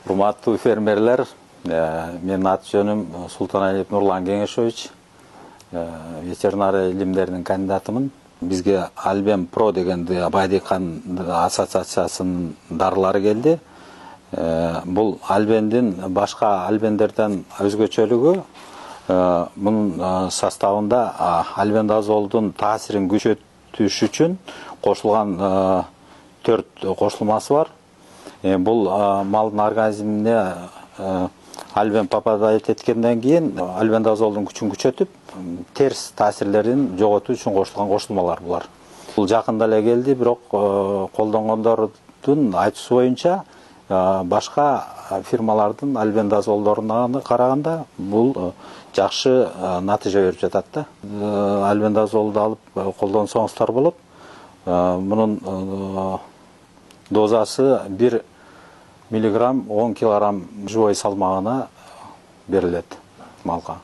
Урматтуу фермерлер, менин аты жөнүм Султаналиев Нурлан Кеңешович, ветеринария илимдеринин кандидатымын. Бизге Альбен Про дегенди Байдыкан ассоциациясынын дарылары келди. Бул Альбендин башка альбендерден өзгөчөлүгү мунун составында альбендазолдун таасирин күчөтүш үчүн кошулган 4 кошулмасы бар. Бул малдын организмине альбен попадать эткенден кийин альбендазолдун күчүн күчөтүп, терс таасирлерин жоготуу үчүн кошулган кошулмалар булар. Бул жакында эле келди, бирок колдонгондордун айтуусу боюнча башка фирмалардын альбендазолдоруна караганда бул жакшы натыйжа берип жатат да. Альбендазолду алып колдонсоңуздар болот. Мунун дозасы 1 миллиграмм 10 килограмм живой салмагына берилет малга.